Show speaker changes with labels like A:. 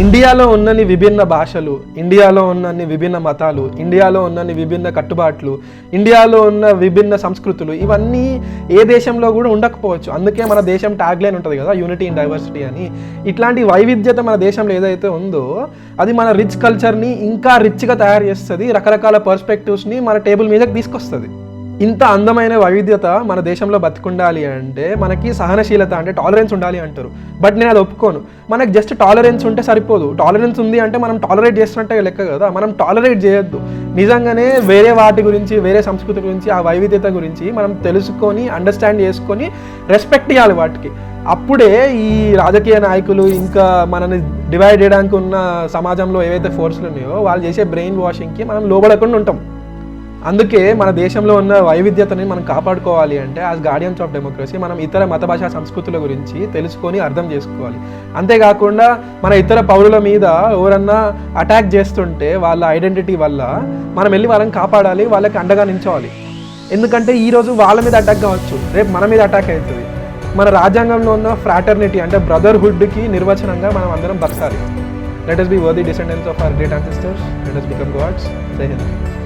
A: ఇండియాలో ఉన్నన్ని విభిన్న భాషలు, ఇండియాలో ఉన్నన్ని విభిన్న మతాలు, ఇండియాలో ఉన్నన్ని విభిన్న కట్టుబాట్లు, ఇండియాలో ఉన్న విభిన్న సంస్కృతులు ఇవన్నీ ఏ దేశంలో కూడా ఉండకపోవచ్చు. అందుకే మన దేశం ట్యాగ్లైన్ ఉంటుంది కదా, యూనిటీ ఇన్ డైవర్సిటీ అని. ఇట్లాంటి వైవిధ్యత మన దేశంలో ఏదైతే ఉందో అది మన రిచ్ కల్చర్ని ఇంకా రిచ్గా తయారు చేస్తుంది, రకరకాల పర్స్పెక్టివ్స్ని మన టేబుల్ మీదకి తీసుకొస్తుంది. ఇంత అందమైన వైవిధ్యత మన దేశంలో బతికుండాలి అంటే మనకి సహనశీలత అంటే టాలరెన్స్ ఉండాలి అంటారు. బట్ నేను అది ఒప్పుకోను. మనకు జస్ట్ టాలరెన్స్ ఉంటే సరిపోదు. టాలరెన్స్ ఉంది అంటే మనం టాలరేట్ చేస్తున్నట్టే లెక్క కదా. మనం టాలరేట్ చేయొద్దు. నిజంగానే వేరే వాటి గురించి, వేరే సంస్కృతి గురించి, ఆ వైవిధ్యత గురించి మనం తెలుసుకొని, అండర్స్టాండ్ చేసుకొని రెస్పెక్ట్ ఇవ్వాలి వాటికి. అప్పుడే ఈ రాజకీయ నాయకులు ఇంకా మనల్ని డివైడ్ చేయడానికి ఉన్న సమాజంలో ఏవైతే ఫోర్స్లు ఉన్నాయో వాళ్ళు చేసే బ్రెయిన్ వాషింగ్కి మనం లోబడకుండా ఉంటాం. అందుకే మన దేశంలో ఉన్న వైవిధ్యతని మనం కాపాడుకోవాలి అంటే యాజ్ గార్డియన్స్ ఆఫ్ డెమోక్రసీ మనం ఇతర మత భాషా సంస్కృతుల గురించి తెలుసుకొని అర్థం చేసుకోవాలి. అంతేకాకుండా మన ఇతర పౌరుల మీద ఎవరన్నా అటాక్ చేస్తుంటే వాళ్ళ ఐడెంటిటీ వల్ల మనం వెళ్ళి వాళ్ళని కాపాడాలి, వాళ్ళకి అండగా నించోవాలి. ఎందుకంటే ఈరోజు వాళ్ళ మీద అటాక్ కావచ్చు, రేపు మన మీద అటాక్ అవుతుంది. మన రాజ్యాంగంలో ఉన్న ఫ్రాటర్నిటీ అంటే బ్రదర్హుడ్కి నిర్వచనంగా మనం అందరం బతకాలి. Let us be worthy descendants of our great ancestors. Let us become gods. జై హింద్.